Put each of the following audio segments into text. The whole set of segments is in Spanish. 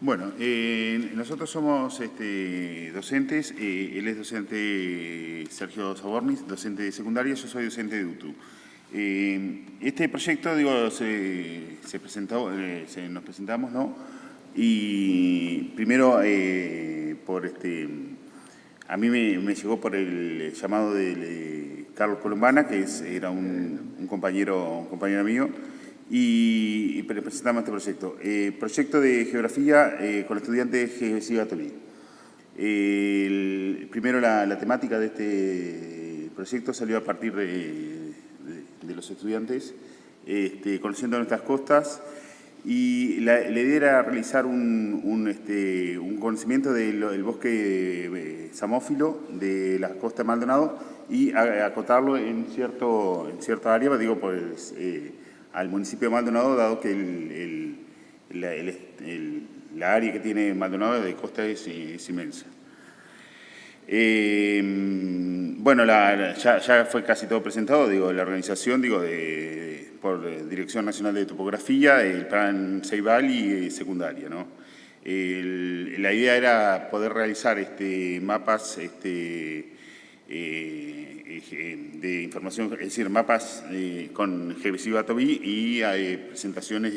Bueno, nosotros somos docentes. Él es docente, Sergio Sabornis, docente de secundaria, yo soy docente de UTU. Este proyecto, digo, se presentó, nos presentamos, ¿no? Y primero, a mí me llegó por el llamado de Carlos Colombana, que era un compañero mío, y presentamos este proyecto. Proyecto de geografía con estudiantes GBC Batolí. Primero la temática de este proyecto salió a partir de los estudiantes conociendo nuestras costas, y la idea era realizar un conocimiento del bosque samófilo de la costa de Maldonado y acotarlo en cierta área, digo, pues, al municipio de Maldonado, dado que la área que tiene Maldonado de costa es inmensa. Bueno, ya fue casi todo presentado, digo, la organización, digo, por Dirección Nacional de Topografía, el plan Ceibal y secundaria, ¿no? La idea era poder realizar mapas de información, es decir, mapas con GBC Batolí y presentaciones,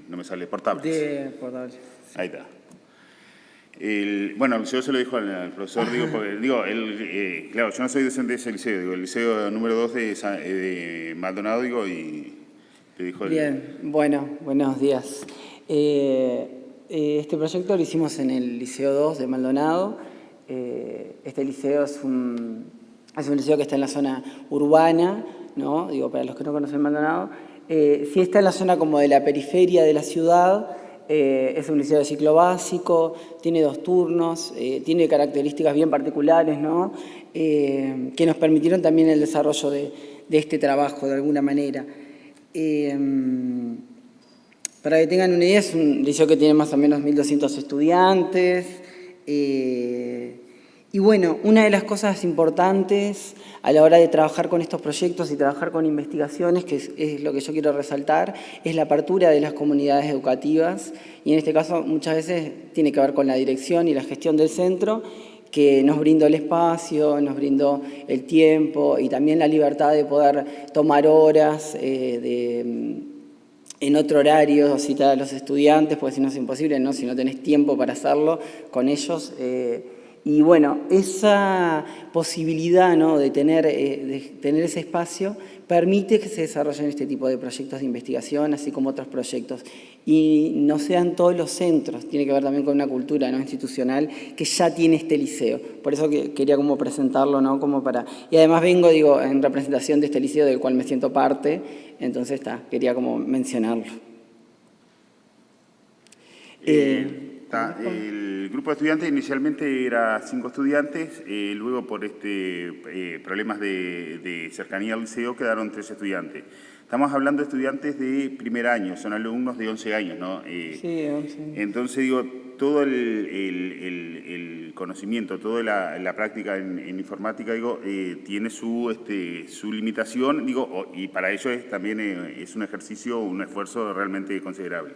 no me sale, portables. Portables. Ahí está. Bueno, yo se lo dijo al profesor, digo, porque, claro, yo no soy docente de ese liceo, digo, el liceo número 2 de Maldonado, digo, y te dijo... Bien, bueno, buenos días. Este proyecto lo hicimos en el Liceo 2 de Maldonado. Este liceo es un liceo que está en la zona urbana, ¿no? Digo, para los que no conocen Maldonado. Sí está en la zona como de la periferia de la ciudad. Es un liceo de ciclo básico, tiene 2 turnos, tiene características bien particulares, ¿no? Que nos permitieron también el desarrollo de este trabajo de alguna manera. Para que tengan una idea, es un liceo que tiene más o menos 1.200 estudiantes. Y bueno, una de las cosas importantes a la hora de trabajar con estos proyectos y trabajar con investigaciones, que es lo que yo quiero resaltar, es la apertura de las comunidades educativas, y en este caso muchas veces tiene que ver con la dirección y la gestión del centro, que nos brindó el espacio, nos brindó el tiempo y también la libertad de poder tomar horas en otro horario, citar a los estudiantes, porque si no es imposible, ¿no? Si no tenés tiempo para hacerlo con ellos. Y bueno, esa posibilidad, ¿no? de tener ese espacio permite que se desarrollen este tipo de proyectos de investigación, así como otros proyectos. Y no sean todos los centros, tiene que ver también con una cultura, ¿no? institucional que ya tiene este liceo. Por eso que quería como presentarlo, ¿no? Y además vengo, digo, en representación de este liceo del cual me siento parte, entonces quería como mencionarlo. El grupo de estudiantes inicialmente era 5 estudiantes, luego por problemas de cercanía al liceo quedaron 3 estudiantes. Estamos hablando de estudiantes de primer año, son alumnos de 11 años, ¿no? Sí, 11 años. Entonces, digo, todo el conocimiento, toda la práctica en informática, digo, tiene su limitación, digo, y para ello también es un ejercicio, un esfuerzo realmente considerable.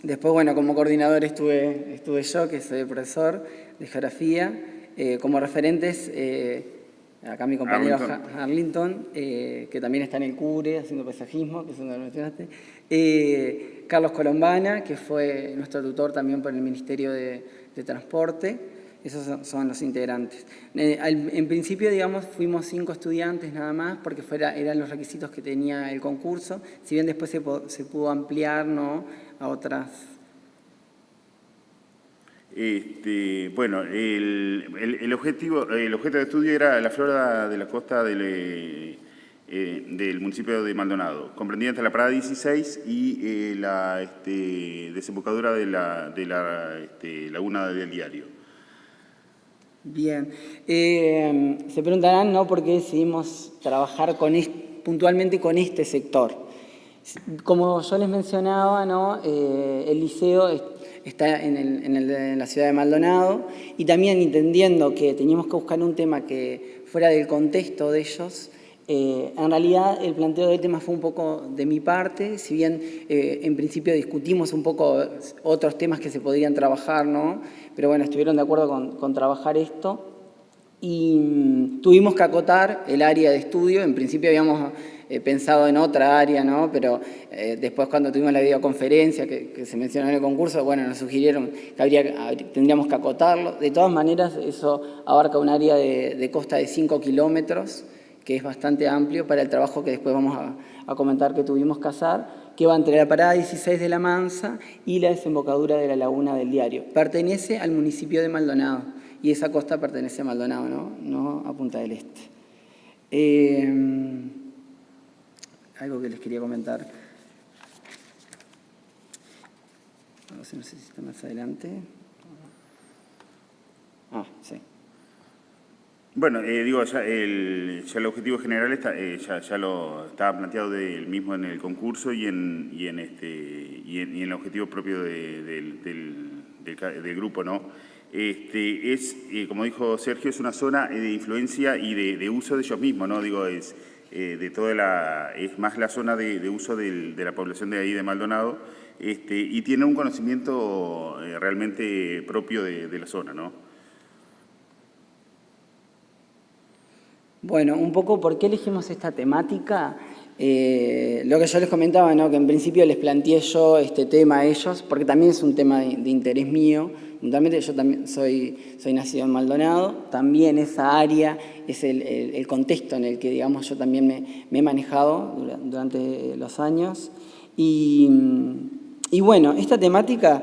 Después, bueno, como coordinador estuve yo, que soy el profesor de geografía. Como referentes, acá mi compañero Arlington, que también está en el CURE haciendo paisajismo, que es donde lo mencionaste. Carlos Colombana, que fue nuestro tutor también por el Ministerio de Transporte. Esos son los integrantes. En principio, digamos, fuimos 5 estudiantes nada más, porque eran los requisitos que tenía el concurso, si bien después se pudo ampliar, ¿no?, a otras. Bueno, el objeto de estudio era la flora de la costa del municipio de Maldonado, comprendida entre la parada 16 y la desembocadura de la laguna del Diario. Bien. Se preguntarán, ¿no?, por qué decidimos trabajar puntualmente con este sector. Como yo les mencionaba, ¿no?, el liceo está en la ciudad de Maldonado, y también entendiendo que teníamos que buscar un tema que fuera del contexto de ellos, En realidad el planteo del tema fue un poco de mi parte, si bien en principio discutimos un poco otros temas que se podrían trabajar, ¿no? Pero bueno, estuvieron de acuerdo con trabajar esto y tuvimos que acotar el área de estudio. En principio habíamos pensado en otra área, ¿no? Pero después cuando tuvimos la videoconferencia que se mencionó en el concurso, bueno, nos sugirieron que tendríamos que acotarlo. De todas maneras, eso abarca un área de costa de 5 kilómetros, que es bastante amplio para el trabajo que después vamos a comentar que tuvimos que hacer, que va entre la parada 16 de La Mansa y la desembocadura de la laguna del Diario. Pertenece al municipio de Maldonado, y esa costa pertenece a Maldonado, no a Punta del Este. Algo que les quería comentar. No sé si está más adelante. Sí. Bueno, digo, ya el objetivo general ya lo estaba planteado mismo en el concurso y en el objetivo propio del grupo, ¿no? Como dijo Sergio, es una zona de influencia y de uso de ellos mismos, ¿no? Digo, es más la zona de uso de la población de ahí de Maldonado, y tiene un conocimiento realmente propio de la zona, ¿no? Bueno, un poco por qué elegimos esta temática. Lo que yo les comentaba, ¿no? Que en principio les planteé yo este tema a ellos, porque también es un tema de interés mío. Puntualmente yo también soy nacido en Maldonado, también esa área es el contexto en el que, digamos, yo también me he manejado durante los años. Y bueno, esta temática,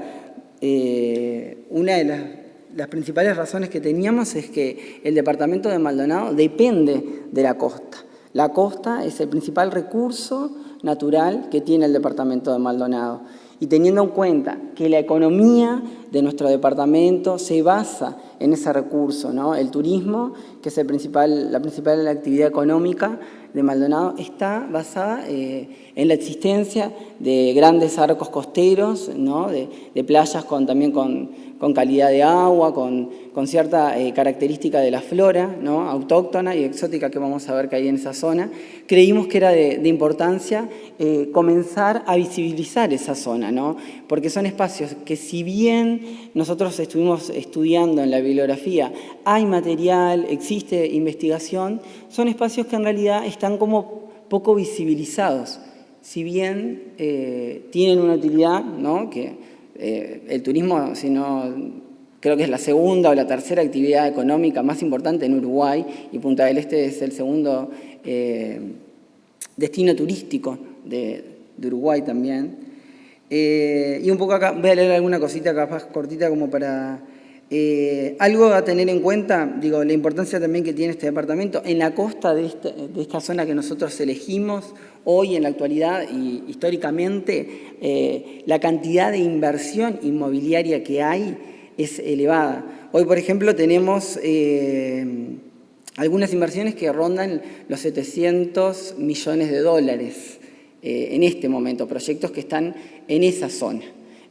una de las principales razones que teníamos es que el departamento de Maldonado depende de la costa. La costa es el principal recurso natural que tiene el departamento de Maldonado. Y teniendo en cuenta que la economía de nuestro departamento se basa en ese recurso, ¿no? El turismo, que es la principal actividad económica de Maldonado, está basada en la existencia de grandes arcos costeros, ¿no? de playas también con calidad de agua, con cierta característica de la flora, ¿no? autóctona y exótica que vamos a ver que hay en esa zona. Creímos que era de importancia comenzar a visibilizar esa zona, ¿no? Porque son espacios que, si bien nosotros estuvimos estudiando en la bibliografía, hay material, existe investigación, son espacios que en realidad están como poco visibilizados. Si bien tienen una utilidad, ¿no? Que el turismo, creo que es la segunda o la tercera actividad económica más importante en Uruguay, y Punta del Este es el segundo destino turístico de Uruguay también. Y un poco acá voy a leer alguna cosita capaz cortita como para... algo a tener en cuenta, digo, la importancia también que tiene este departamento en la costa de esta zona que nosotros elegimos hoy en la actualidad y históricamente, la cantidad de inversión inmobiliaria que hay es elevada. Hoy, por ejemplo, tenemos algunas inversiones que rondan los 700 millones de dólares en este momento, proyectos que están en esa zona.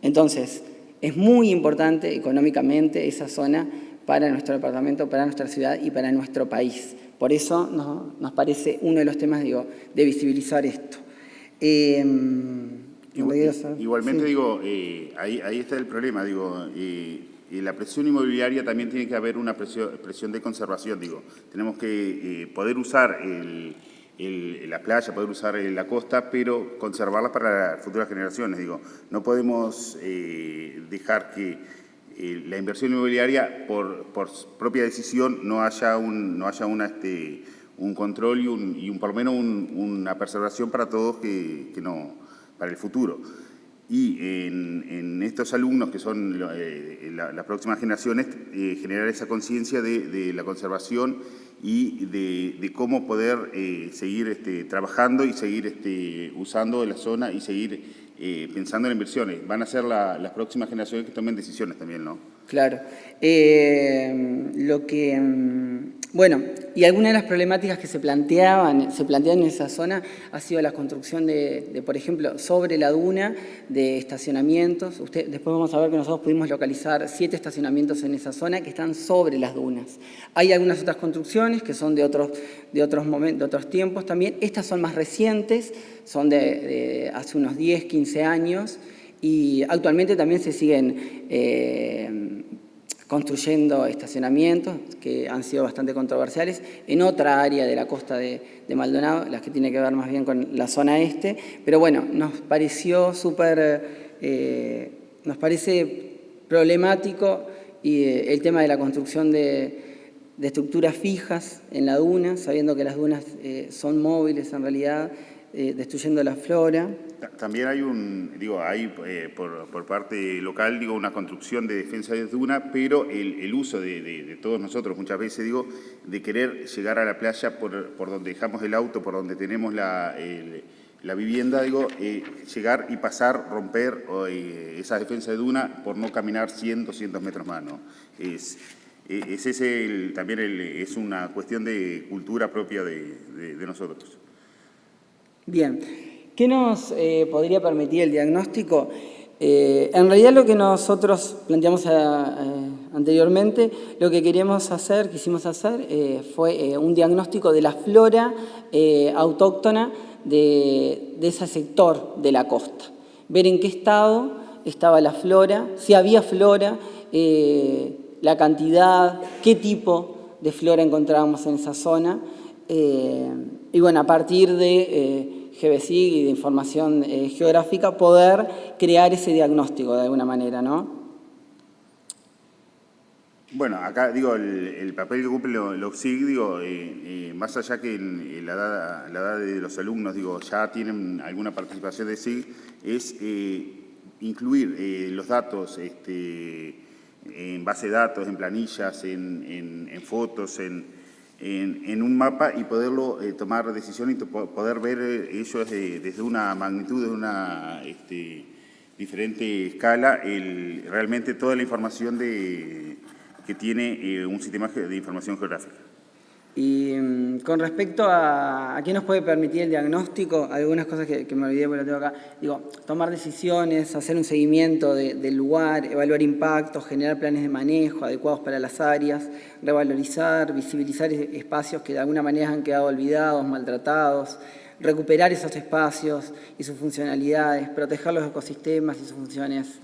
Entonces, es muy importante económicamente esa zona para nuestro departamento, para nuestra ciudad y para nuestro país. Por eso nos parece uno de los temas, digo, de visibilizar esto. Igualmente, sí. digo, ahí está el problema, digo, la presión inmobiliaria también tiene que haber una presión de conservación, digo. Tenemos que poder usar la playa, poder usar la costa, pero conservarla para las futuras generaciones, digo. No podemos dejar que la inversión inmobiliaria, por propia decisión, no haya un control y por lo menos una preservación para todos para el futuro. Y en estos alumnos, que son las próximas generaciones, generar esa conciencia de la conservación y de cómo poder seguir trabajando y seguir usando la zona y seguir pensando en inversiones. Van a ser las próximas generaciones que tomen decisiones también, ¿no? Claro. Lo que Bueno, y algunas de las problemáticas que se plantean en esa zona ha sido la construcción de, por ejemplo, sobre la duna, de estacionamientos. Después vamos a ver que nosotros pudimos localizar 7 estacionamientos en esa zona que están sobre las dunas. Hay algunas otras construcciones que son de otros momentos, de otros tiempos también. Estas son más recientes, son de hace unos 10, 15 años y actualmente también se siguen construyendo estacionamientos que han sido bastante controversiales en otra área de la costa de Maldonado, las que tiene que ver más bien con la zona este, pero bueno, nos pareció nos parece problemático el tema de la construcción de estructuras fijas en la duna, sabiendo que las dunas son móviles en realidad, destruyendo la flora. También hay por parte local, una construcción de defensa de duna, pero el uso de todos nosotros, muchas veces, de querer llegar a la playa por donde dejamos el auto, por donde tenemos la vivienda, llegar y pasar, romper esa defensa de duna por no caminar 100, 200 metros más, ¿no? También es una cuestión de cultura propia de nosotros. Bien, ¿qué nos podría permitir el diagnóstico? En realidad lo que nosotros planteamos anteriormente, lo que quisimos hacer fue un diagnóstico de la flora autóctona de ese sector de la costa. Ver en qué estado estaba la flora, si había flora, la cantidad, qué tipo de flora encontrábamos en esa zona. Y bueno, a partir de GBSIG y de información geográfica, poder crear ese diagnóstico de alguna manera, ¿no? Bueno, acá el papel que cumple el OCSIG, más allá que en la edad de los alumnos, ya tienen alguna participación de SIG, es incluir los datos en base de datos, en planillas, en fotos, en un mapa y poderlo tomar decisiones y poder ver ellos desde una magnitud, desde una diferente escala, realmente toda la información que tiene un sistema de información geográfica. Y con respecto a qué nos puede permitir el diagnóstico, algunas cosas que me olvidé porque lo tengo acá, tomar decisiones, hacer un seguimiento del lugar, evaluar impactos, generar planes de manejo adecuados para las áreas, revalorizar, visibilizar espacios que de alguna manera han quedado olvidados, maltratados, recuperar esos espacios y sus funcionalidades, proteger los ecosistemas y sus funciones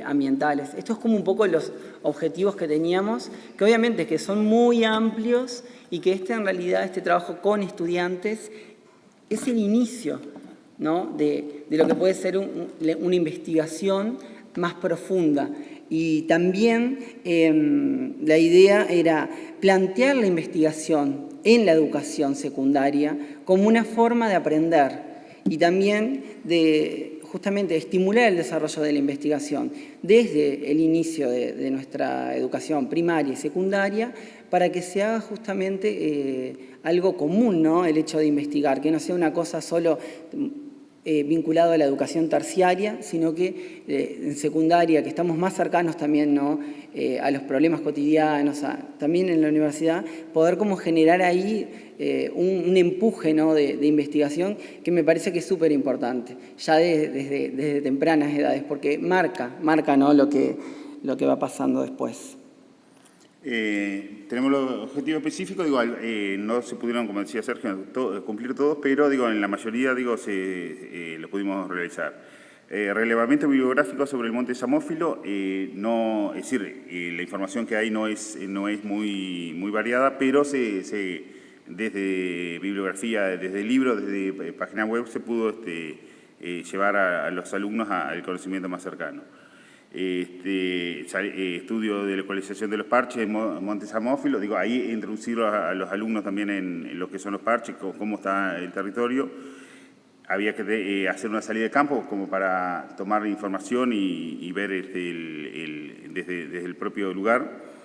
ambientales. Esto es como un poco los objetivos que teníamos, que obviamente que son muy amplios y que en realidad este trabajo con estudiantes es el inicio, ¿no? de lo que puede ser una investigación más profunda. Y también la idea era plantear la investigación en la educación secundaria como una forma de aprender y también justamente estimular el desarrollo de la investigación desde el inicio de nuestra educación primaria y secundaria para que se haga justamente algo común, ¿no? El hecho de investigar, que no sea una cosa solo vinculado a la educación terciaria, sino que en secundaria, que estamos más cercanos también, ¿no? A los problemas cotidianos, también en la universidad, poder como generar ahí un empuje, ¿no? de investigación que me parece que es súper importante, ya desde tempranas edades, porque marca ¿no? lo que va pasando después. Tenemos los objetivos específicos, no se pudieron, como decía Sergio, cumplir todos, pero en la mayoría lo pudimos realizar. Relevamiento bibliográfico sobre el monte Samófilo, es decir, la información que hay no es muy variada, pero desde bibliografía, desde libros, desde página web, se pudo llevar a los alumnos al conocimiento más cercano. Estudio de localización de los parches en Monte Samófilo, ahí introducir a los alumnos también en lo que son los parches, cómo está el territorio. Había que hacer una salida de campo como para tomar información y ver desde el propio lugar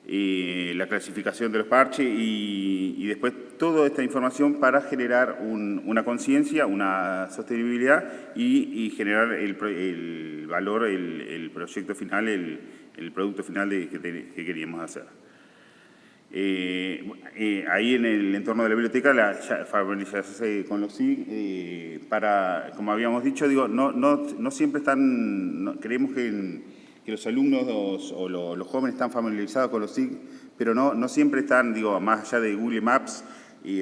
la clasificación de los parches y después toda esta información para generar una conciencia, una sostenibilidad y generar el valor, el proyecto final, el producto final que queríamos hacer. Ahí en el entorno de la biblioteca, familiarizarse con los SIG, como habíamos dicho, digo, no siempre están, creemos que los alumnos o los jóvenes están familiarizados con los SIG, pero no siempre están, digo, más allá de Google Maps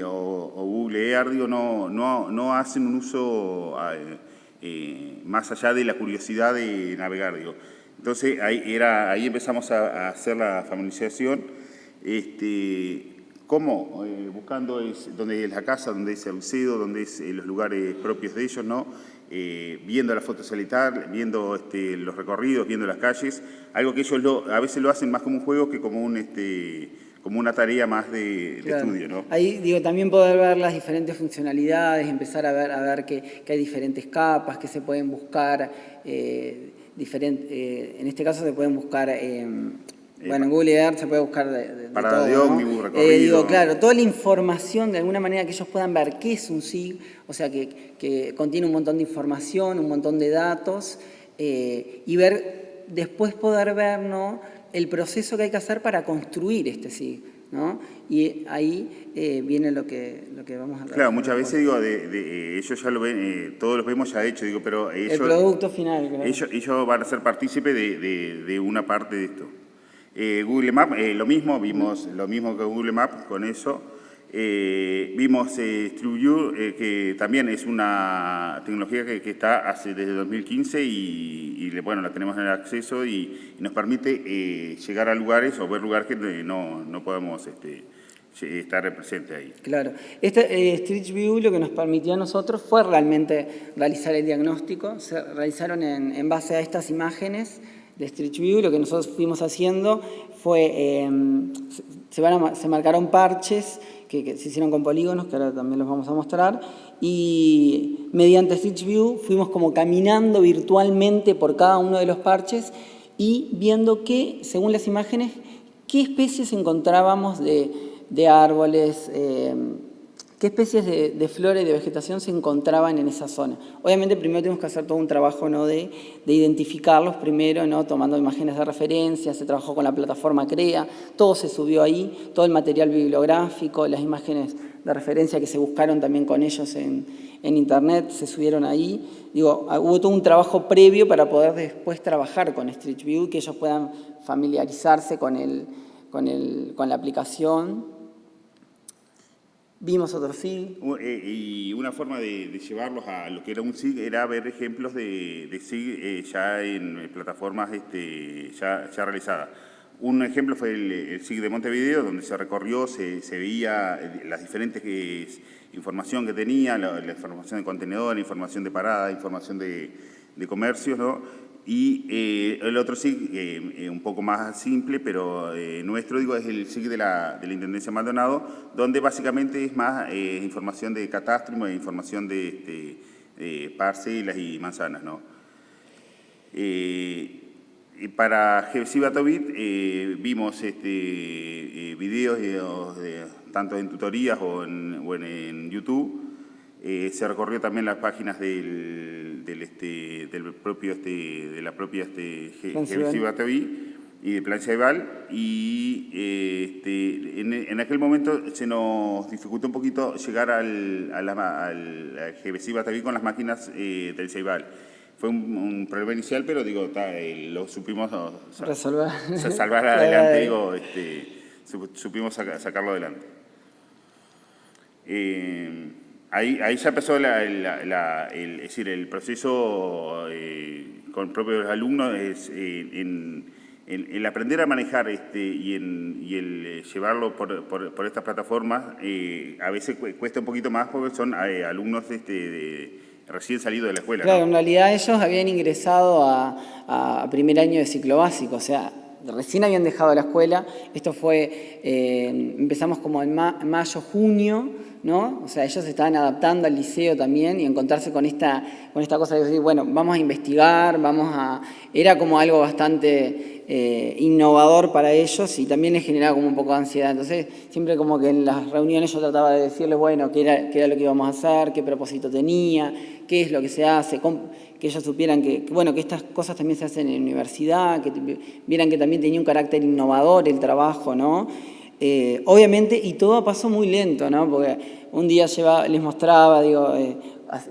o Google Earth, digo, no hacen un uso más allá de la curiosidad de navegar, digo. Entonces ahí empezamos a hacer la familiarización. ¿Cómo? Buscando dónde es la casa, dónde es el museo, dónde es los lugares propios de ellos, ¿no? Viendo la foto satelital, viendo los recorridos, viendo las calles, algo que ellos a veces lo hacen más como un juego que como como una tarea más de estudio, ¿no? Ahí, digo, también poder ver las diferentes funcionalidades, empezar a ver que hay diferentes capas, que se pueden buscar, en este caso se pueden buscar... bueno, en Google Earth se puede buscar de parada todo, de ómnibus, ¿no? recorrido. Digo, claro, toda la información, de alguna manera que ellos puedan ver qué es un SIG, o sea, que contiene un montón de información, un montón de datos, y después poder ver, ¿no?, el proceso que hay que hacer para construir este SIG, ¿no? Y ahí viene lo que vamos a ver. Claro, muchas veces, digo, ellos ya lo ven, todos los vemos ya hecho, digo, pero ellos... El producto final, claro. Ellos van a ser partícipes de una parte de esto. Google Maps, lo mismo, vimos lo mismo que Google Maps con eso. Vimos Street View, que también es una tecnología que está desde 2015 y bueno, la tenemos en el acceso y nos permite llegar a lugares o ver lugares que no podemos estar presentes ahí. Claro. Street View lo que nos permitió a nosotros fue realmente realizar el diagnóstico. Se realizaron en base a estas imágenes de Street View. Lo que nosotros fuimos haciendo fue, se marcaron parches que se hicieron con polígonos, que ahora también los vamos a mostrar, y mediante Street View fuimos como caminando virtualmente por cada uno de los parches y viendo según las imágenes, qué especies encontrábamos de árboles, qué especies de flora y de vegetación se encontraban en esa zona. Obviamente primero tenemos que hacer todo un trabajo, ¿no?, de identificarlos primero, ¿no?, tomando imágenes de referencia, se trabajó con la plataforma CREA, todo se subió ahí, todo el material bibliográfico, las imágenes de referencia que se buscaron también con ellos en internet, se subieron ahí. Digo, hubo todo un trabajo previo para poder después trabajar con Street View, que ellos puedan familiarizarse con la aplicación. Vimos otro SIG. Y una forma de llevarlos a lo que era un SIG era ver ejemplos de SIG ya en plataformas ya realizadas. Un ejemplo fue el SIG de Montevideo, donde se recorrió, se veía las diferentes información que tenía, la información de contenedor, la información de parada, información de comercios, ¿no? Y el otro SIG, un poco más simple, pero nuestro, digo, es el SIG de la Intendencia Maldonado, donde básicamente es más información de catastro, información de parcelas y manzanas, ¿no? Para GBC Batobit vimos videos tanto en tutorías o en YouTube. Se recorrió también las páginas de la propia GBC Batobit y de Plan Ceibal, y en aquel momento se nos dificultó un poquito llegar al GBC Batobit con las máquinas del Ceibal. Fue un problema inicial, pero digo, lo supimos salvar adelante, digo, supimos sacarlo adelante. Ahí ya empezó es decir, el proceso con propios alumnos en el aprender a manejar y el llevarlo por estas plataformas. A veces cuesta un poquito más porque son alumnos recién salidos de la escuela. Claro, ¿no? En realidad ellos habían ingresado a primer año de ciclo básico, o sea, recién habían dejado la escuela. Esto fue, empezamos como en mayo, junio, ¿no? O sea, ellos se estaban adaptando al liceo también y encontrarse con esta cosa de decir, bueno, vamos a investigar, era como algo bastante innovador para ellos y también les generaba como un poco de ansiedad. Entonces, siempre como que en las reuniones yo trataba de decirles, bueno, qué era lo que íbamos a hacer, qué propósito tenía, qué es lo que se hace, que ellos supieran que estas cosas también se hacen en la universidad, que vieran que también tenía un carácter innovador el trabajo, ¿no? Obviamente, y todo pasó muy lento, ¿no? Porque un día les mostraba, digo,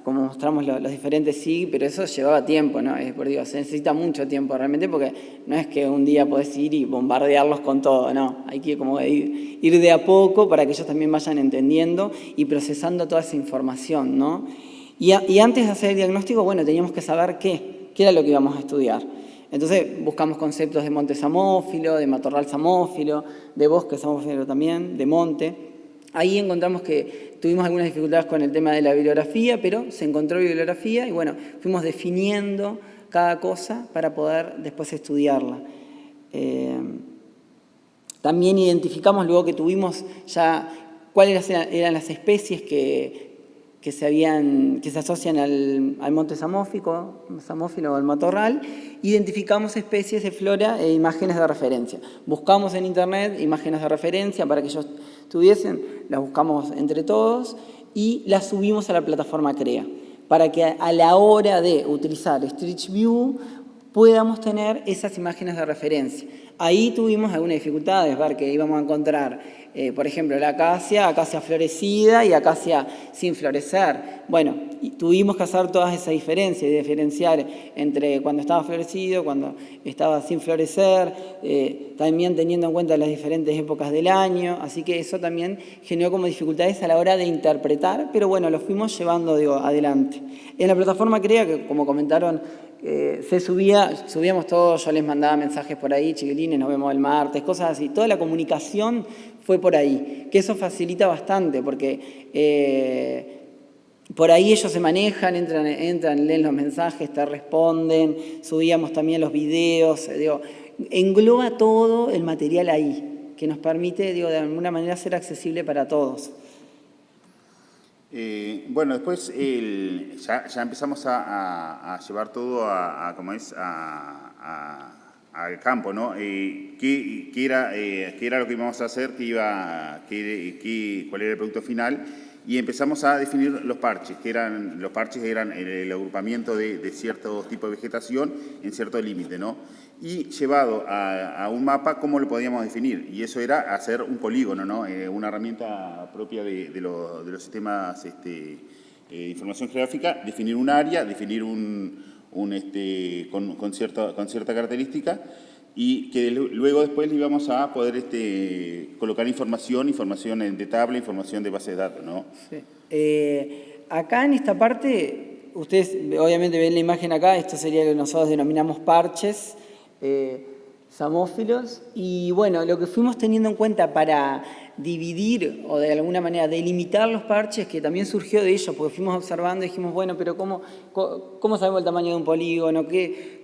como mostramos los diferentes SIG, pero eso llevaba tiempo, ¿no? Por digo, se necesita mucho tiempo realmente porque no es que un día podés ir y bombardearlos con todo, no. Hay que como ir de a poco para que ellos también vayan entendiendo y procesando toda esa información, ¿no? Y antes de hacer el diagnóstico, bueno, teníamos que saber qué era lo que íbamos a estudiar. Entonces buscamos conceptos de monte samófilo, de matorral samófilo, de bosque samófilo también, de monte. Ahí encontramos que tuvimos algunas dificultades con el tema de la bibliografía, pero se encontró bibliografía y bueno, fuimos definiendo cada cosa para poder después estudiarla. También identificamos luego que tuvimos ya cuáles eran las especies que se asocian al monte samófilo o al matorral. Identificamos especies de flora e imágenes de referencia. Buscamos en internet imágenes de referencia para que ellos tuviesen, las buscamos entre todos y las subimos a la plataforma CREA, para que a la hora de utilizar Street View podamos tener esas imágenes de referencia. Ahí tuvimos algunas dificultades, ver que íbamos a encontrar, por ejemplo, la acacia florecida y acacia sin florecer. Bueno, y tuvimos que hacer todas esas diferencias y diferenciar entre cuando estaba florecido, cuando estaba sin florecer, también teniendo en cuenta las diferentes épocas del año. Así que eso también generó como dificultades a la hora de interpretar, pero bueno, lo fuimos llevando, digo, adelante. En la plataforma CREA, que como comentaron, subíamos todo, yo les mandaba mensajes por ahí, chiquilines, nos vemos el martes, cosas así. Toda la comunicación fue por ahí, que eso facilita bastante, porque por ahí ellos se manejan, entran, leen los mensajes, te responden, subíamos también los videos, digo, engloba todo el material ahí, que nos permite, digo, de alguna manera ser accesible para todos. Bueno, después ya empezamos a llevar todo al campo, ¿no? ¿Qué era lo que íbamos a hacer? ¿Cuál era el producto final? Y empezamos a definir los parches, los parches eran el agrupamiento de cierto tipo de vegetación en cierto límite, ¿no? Y llevado a un mapa, ¿cómo lo podíamos definir? Y eso era hacer un polígono, ¿no? Una herramienta propia de los sistemas de información geográfica, definir un área, definir con cierta característica, y que luego después le íbamos a poder colocar información de tabla, información de base de datos, ¿no? Sí. Acá en esta parte, ustedes obviamente ven la imagen acá, esto sería lo que nosotros denominamos parches samófilos, y bueno, lo que fuimos teniendo en cuenta para dividir o de alguna manera delimitar los parches, que también surgió de ellos, porque fuimos observando y dijimos, bueno, pero ¿cómo sabemos el tamaño de un polígono?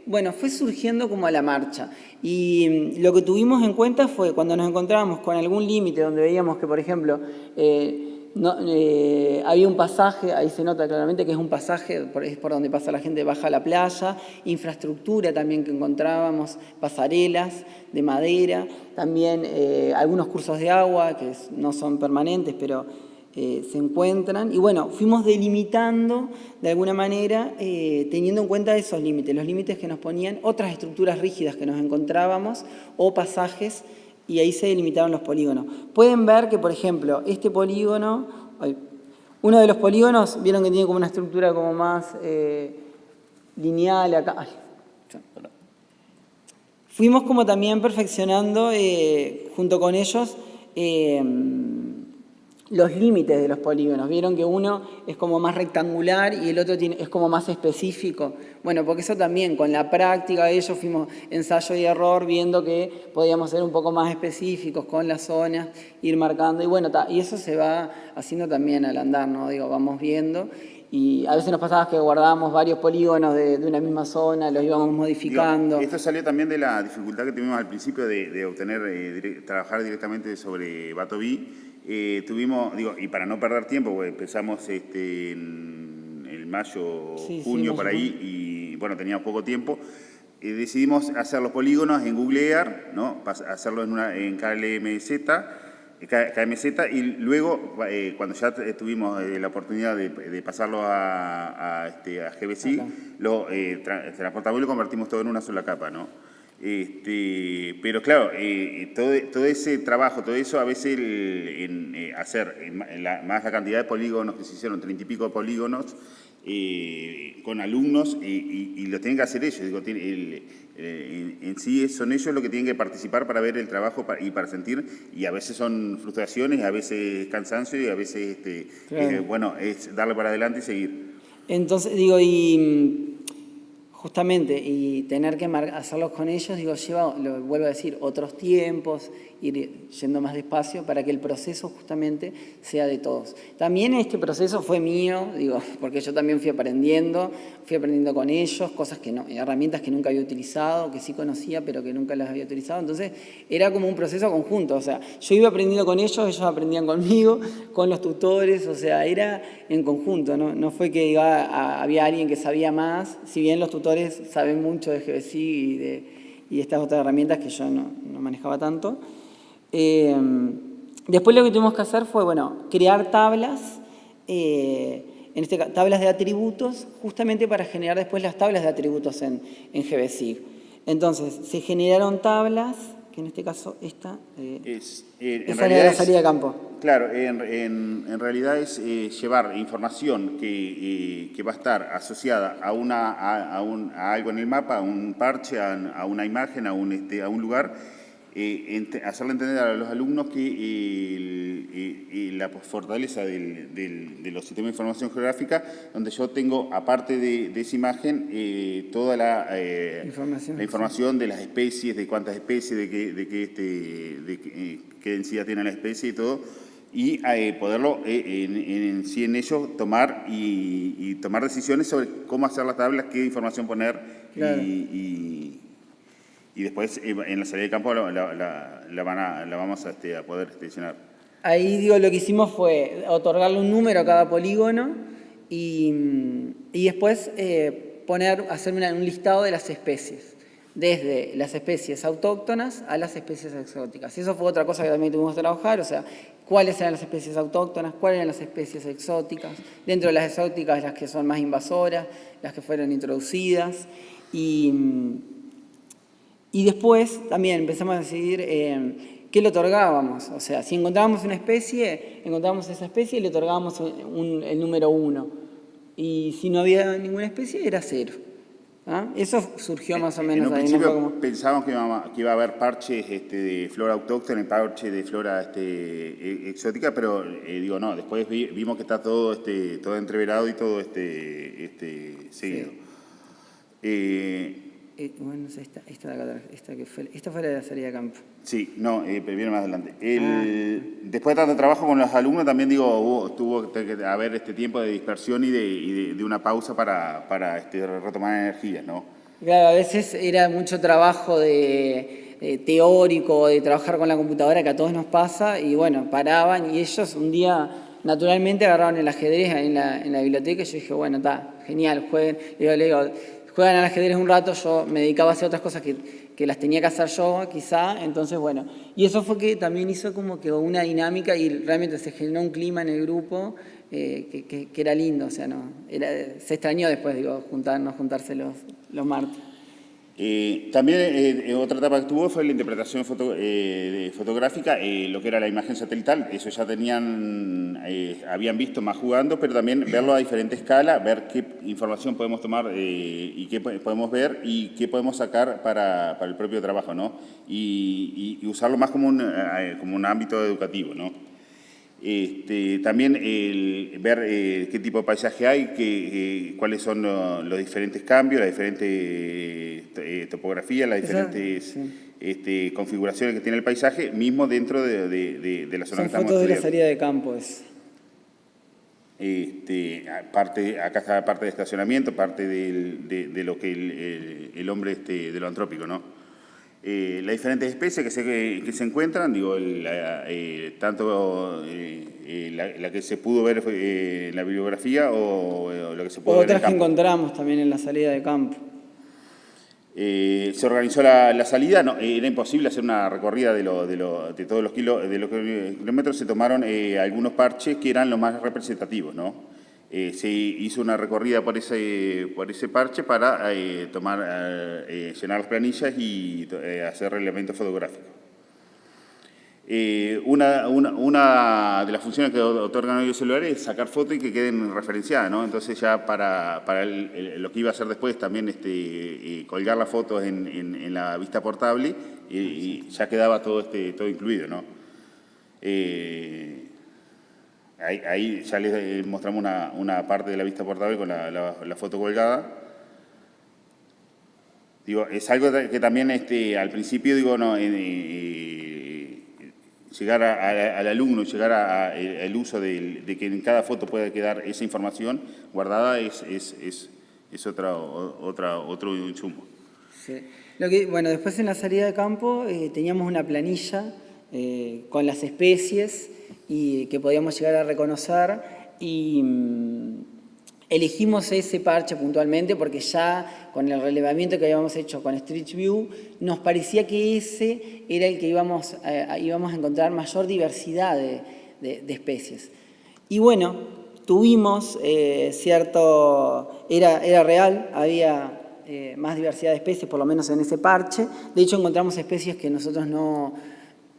Bueno, fue surgiendo como a la marcha. Y lo que tuvimos en cuenta fue cuando nos encontrábamos con algún límite donde veíamos que, por ejemplo, había un pasaje, ahí se nota claramente que es un pasaje, es por donde pasa la gente, baja a la playa, infraestructura también que encontrábamos, pasarelas de madera, también algunos cursos de agua que no son permanentes, pero se encuentran. Y bueno, fuimos delimitando de alguna manera, teniendo en cuenta esos límites, los límites que nos ponían otras estructuras rígidas que nos encontrábamos o pasajes, y ahí se delimitaron los polígonos. Pueden ver que, por ejemplo, este polígono, uno de los polígonos, vieron que tiene como una estructura como más lineal acá. Ay, fuimos como también perfeccionando, junto con ellos, los límites de los polígonos. Vieron que uno es como más rectangular y el otro es como más específico. Bueno, porque eso también, con la práctica de ellos fuimos ensayo y error, viendo que podíamos ser un poco más específicos con las zonas, ir marcando. Y bueno, y eso se va haciendo también al andar, ¿no? Digo, vamos viendo. Y a veces nos pasaba que guardábamos varios polígonos de una misma zona, los íbamos modificando. Esto salió también de la dificultad que tuvimos al principio de obtener, trabajar directamente sobre Batoví. Tuvimos, y para no perder tiempo, pues empezamos en el mayo, junio, por ahí, y bueno, teníamos poco tiempo. Decidimos hacer los polígonos en Google Earth, ¿no? Hacerlo en KMZ, y luego, cuando ya tuvimos la oportunidad de pasarlo a GBC, lo transportamos y lo convertimos todo en una sola capa, ¿no? Pero claro, todo ese trabajo, todo eso, a veces hacer más la cantidad de polígonos que se hicieron, 30 y pico de polígonos, con alumnos, y lo tienen que hacer ellos. Digo, en sí son ellos los que tienen que participar para ver el trabajo y para sentir, y a veces son frustraciones, a veces cansancio, y a veces, claro. bueno, es darle para adelante y seguir. Entonces, digo, y justamente, y tener que hacerlos con ellos, digo, lleva, lo vuelvo a decir, otros tiempos, ir yendo más despacio para que el proceso justamente sea de todos. También este proceso fue mío, digo, porque yo también fui aprendiendo con ellos, cosas que no, herramientas que nunca había utilizado, que sí conocía, pero que nunca las había utilizado. Entonces, era como un proceso conjunto, o sea, yo iba aprendiendo con ellos aprendían conmigo, con los tutores, o sea, era en conjunto, no fue que había alguien que sabía más, si bien los tutores saben mucho de GBSIG y estas otras herramientas que yo no manejaba tanto. Después lo que tuvimos que hacer fue, bueno, crear tablas, tablas de atributos, justamente para generar después las tablas de atributos en GBSIG. Entonces, se generaron tablas, que en este caso esta esa era la salida de campo. Claro, en realidad es llevar información que va a estar asociada a algo en el mapa, a un parche, a una imagen, a un lugar, hacerle entender a los alumnos que la fortaleza de los sistemas de información geográfica, donde yo tengo, aparte de esa imagen, toda la información de las especies, de cuántas especies, de qué densidad tiene la especie y todo, y poderlo en ellos tomar y tomar decisiones sobre cómo hacer las tablas, qué información poner, claro. Y después en la salida de campo la vamos a poder llenar. Ahí digo, lo que hicimos fue otorgarle un número a cada polígono y después hacer un listado de las especies, desde las especies autóctonas a las especies exóticas. Y eso fue otra cosa que también tuvimos que trabajar, o sea, cuáles eran las especies autóctonas, cuáles eran las especies exóticas, dentro de las exóticas las que son más invasoras, las que fueron introducidas, y después también empezamos a decidir qué le otorgábamos. O sea, si encontrábamos una especie, encontrábamos esa especie y le otorgábamos el número 1. Y si no había ninguna especie, era 0. ¿Ah? Eso surgió más o menos. En un principio pensábamos que iba a haber parches de flora autóctona y parches de flora exótica, pero digo, no, después vimos que está todo entreverado y todo seguido. Sí. Bueno, esta fue la salida de campo. Sí, no, pero viene más adelante. Después de tanto trabajo con los alumnos, también digo, tuvo que haber tiempo de dispersión y de una pausa para retomar energías, ¿no? Claro, a veces era mucho trabajo teórico, de trabajar con la computadora, que a todos nos pasa, y bueno, paraban y ellos un día naturalmente agarraron el ajedrez en la biblioteca y yo dije, bueno, está, genial, jueguen. Le digo, juegan al ajedrez un rato, yo me dedicaba a hacer otras cosas que las tenía que hacer yo, quizá, entonces, bueno. Y eso fue que también hizo como que una dinámica y realmente se generó un clima en el grupo que era lindo, o sea, se extrañó después, digo, juntarse los martes. También otra etapa que tuvo fue la interpretación fotográfica, lo que era la imagen satelital. Eso ya habían visto más jugando, pero también verlo a diferente escala, ver qué información podemos tomar y qué podemos ver y qué podemos sacar para el propio trabajo, ¿no? Y usarlo más como un ámbito educativo, ¿no? También ver qué tipo de paisaje hay, cuáles son los diferentes cambios, las diferentes topografías, las diferentes configuraciones que tiene el paisaje, mismo dentro de la zona que estamos estudiando. Son fotos de la salida de campo. Acá está parte de estacionamiento, parte de lo que el hombre de lo antrópico, ¿no? Las diferentes especies que se encuentran, digo, tanto la que se pudo ver en la bibliografía o lo que se pudo ver en el campo. Otras que encontramos también en la salida de campo. Se organizó la salida, no, era imposible hacer una recorrida de todos los kilómetros, se tomaron algunos parches que eran los más representativos, ¿no? Se hizo una recorrida por ese parche para llenar las planillas y hacer relevamiento fotográfico. Una de las funciones que otorgan hoy los celulares es sacar fotos y que queden referenciadas, ¿no? Entonces ya para lo que iba a hacer después también colgar las fotos en la vista portable y ya quedaba todo incluido, ¿no? Ahí ya les mostramos una parte de la vista portable con la foto colgada. Digo, es algo que también al principio, digo, no, llegar al alumno, llegar al uso de que en cada foto pueda quedar esa información guardada es otro insumo. Sí. Bueno, después en la salida de campo teníamos una planilla con las especies y que podíamos llegar a reconocer y elegimos ese parche puntualmente porque ya con el relevamiento que habíamos hecho con Street View nos parecía que ese era el que íbamos a encontrar mayor diversidad de especies. Y bueno, tuvimos era real, había más diversidad de especies, por lo menos en ese parche. De hecho, encontramos especies que nosotros no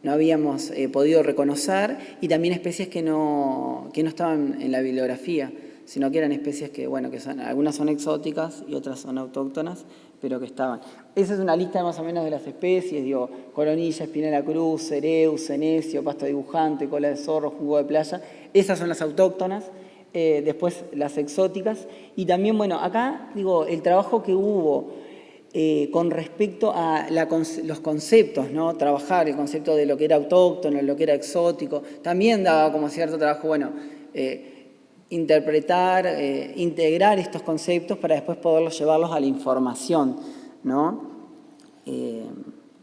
habíamos podido reconocer y también especies que no estaban en la bibliografía, sino que eran especies que, bueno, algunas son exóticas y otras son autóctonas, pero que estaban. Esa es una lista más o menos de las especies, digo, coronilla, espinela cruz, cereus, senecio, pasto dibujante, cola de zorro, jugo de playa. Esas son las autóctonas, después las exóticas. Y también, bueno, acá, digo, el trabajo que hubo con respecto a los conceptos, ¿no? Trabajar el concepto de lo que era autóctono, lo que era exótico, también daba como cierto trabajo, bueno, interpretar, integrar estos conceptos para después poderlos llevarlos a la información, ¿no?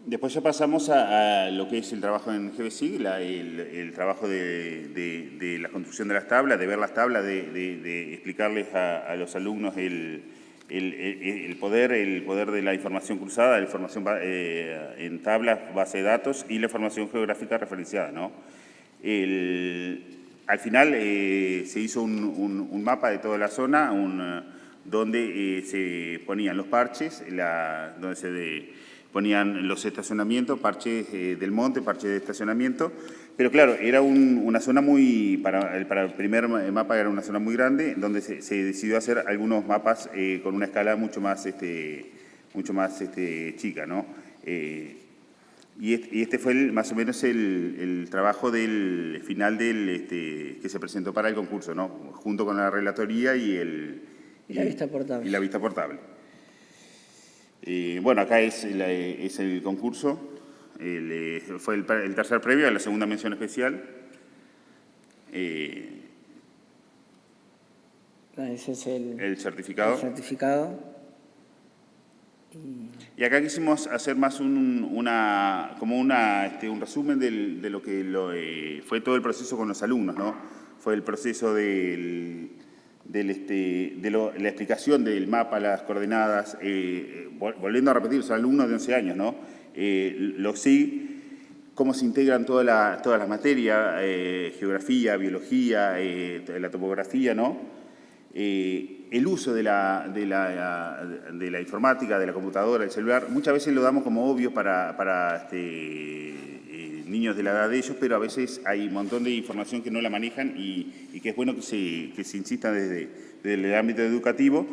Después ya pasamos a lo que es el trabajo en GBSIG, el trabajo de la construcción de las tablas, de ver las tablas, de explicarles a los alumnos el poder de la información cruzada, la información en tablas, base de datos y la información geográfica referenciada, ¿no? Al final se hizo un mapa de toda la zona donde se ponían los parches, donde se ponían los estacionamientos, parches del monte, parches de estacionamiento, pero claro, era una zona para el primer mapa era una zona muy grande, donde se decidió hacer algunos mapas con una escala mucho más chica, ¿no? Y este fue más o menos el trabajo del final que se presentó para el concurso, ¿no? Junto con la relatoría y la vista portable. Y la vista portable. Bueno, acá es el concurso. Fue el tercer premio a la segunda mención especial. Ese es el certificado. El certificado. Y acá quisimos hacer más un resumen de lo que fue todo el proceso con los alumnos, ¿no? Fue el proceso de la explicación del mapa, las coordenadas, volviendo a repetir, son alumnos de 11 años, ¿no? Los SIG, cómo se integran todas las materias, geografía, biología, la topografía, ¿no? El uso de la informática, de la computadora, del celular, muchas veces lo damos como obvio para niños de la edad de ellos, pero a veces hay un montón de información que no la manejan y que es bueno que se insista desde el ámbito educativo.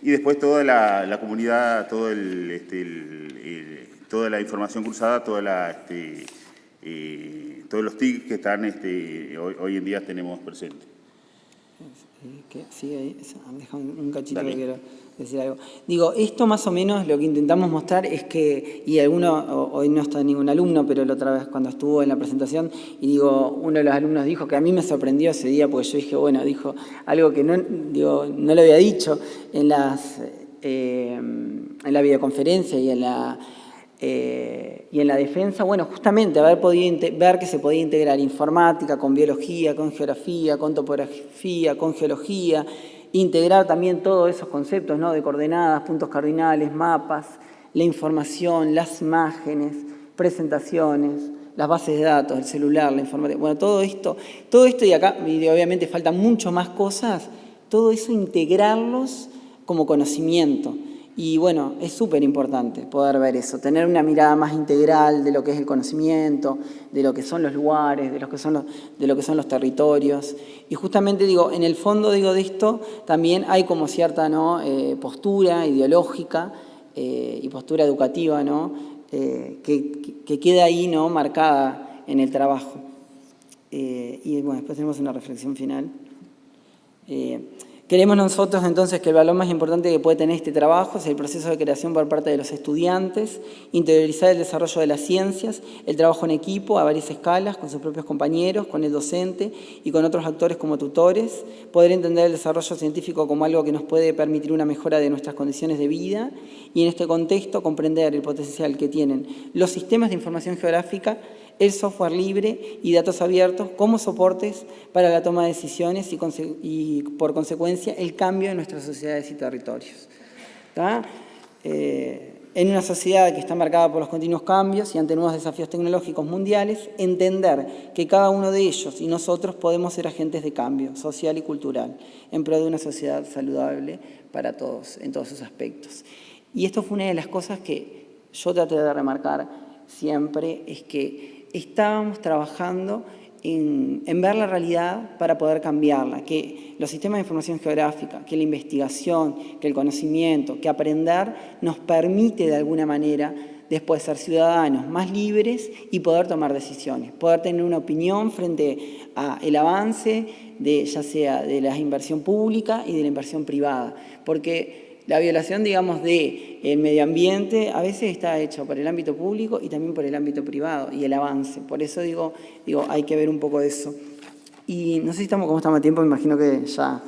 Y después toda la comunidad, toda la información cruzada, todos los TIC que están hoy en día tenemos presentes. Sí, ahí, deja un cachito. Dale. Que quiero decir algo. Digo, esto más o menos lo que intentamos mostrar es que, y hoy no está ningún alumno, pero la otra vez cuando estuvo en la presentación, y digo, uno de los alumnos dijo que a mí me sorprendió ese día, porque yo dije, bueno, dijo algo que no le había dicho en la videoconferencia y en la defensa, bueno, justamente haber podido ver que se podía integrar informática con biología, con geografía, con topografía, con geología, integrar también todos esos conceptos, ¿no? De coordenadas, puntos cardinales, mapas, la información, las imágenes, presentaciones, las bases de datos, el celular, la informática, bueno, todo esto y acá y obviamente faltan mucho más cosas, todo eso integrarlos como conocimiento. Y bueno, es súper importante poder ver eso, tener una mirada más integral de lo que es el conocimiento, de lo que son los lugares, de lo que son los territorios. Y justamente digo, en el fondo de esto también hay como cierta, ¿no?, postura ideológica y postura educativa, ¿no?, que queda ahí, ¿no?, marcada en el trabajo. Y bueno, después tenemos una reflexión final. Queremos nosotros entonces que el valor más importante que puede tener este trabajo es el proceso de creación por parte de los estudiantes, interiorizar el desarrollo de las ciencias, el trabajo en equipo a varias escalas, con sus propios compañeros, con el docente y con otros actores como tutores, poder entender el desarrollo científico como algo que nos puede permitir una mejora de nuestras condiciones de vida y en este contexto comprender el potencial que tienen los sistemas de información geográfica, el software libre y datos abiertos como soportes para la toma de decisiones y por consecuencia, el cambio de nuestras sociedades y territorios. En una sociedad que está marcada por los continuos cambios y ante nuevos desafíos tecnológicos mundiales, entender que cada uno de ellos y nosotros podemos ser agentes de cambio social y cultural en pro de una sociedad saludable para todos, en todos sus aspectos. Y esto fue una de las cosas que yo traté de remarcar siempre, es que estábamos trabajando en ver la realidad para poder cambiarla, que los sistemas de información geográfica, que la investigación, que el conocimiento, que aprender nos permite de alguna manera después ser ciudadanos más libres y poder tomar decisiones, poder tener una opinión frente al avance ya sea de la inversión pública y de la inversión privada, porque la violación, digamos, del medio ambiente a veces está hecho por el ámbito público y también por el ámbito privado y el avance. Por eso digo, hay que ver un poco de eso. Y no sé si cómo estamos a tiempo, me imagino que ya.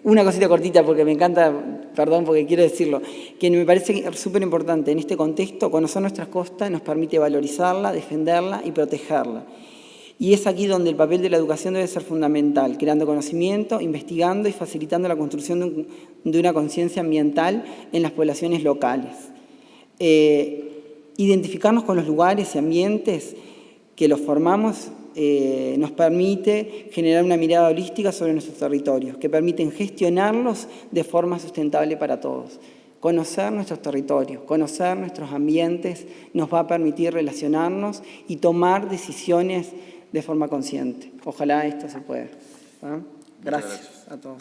Una cosita cortita porque me encanta, perdón porque quiero decirlo, que me parece súper importante en este contexto, conocer nuestras costas nos permite valorizarla, defenderla y protegerla. Y es aquí donde el papel de la educación debe ser fundamental, creando conocimiento, investigando y facilitando la construcción de una conciencia ambiental en las poblaciones locales. Identificarnos con los lugares y ambientes que los formamos nos permite generar una mirada holística sobre nuestros territorios, que permiten gestionarlos de forma sustentable para todos. Conocer nuestros territorios, conocer nuestros ambientes nos va a permitir relacionarnos y tomar decisiones de forma consciente. Ojalá esto se pueda. Gracias a todos.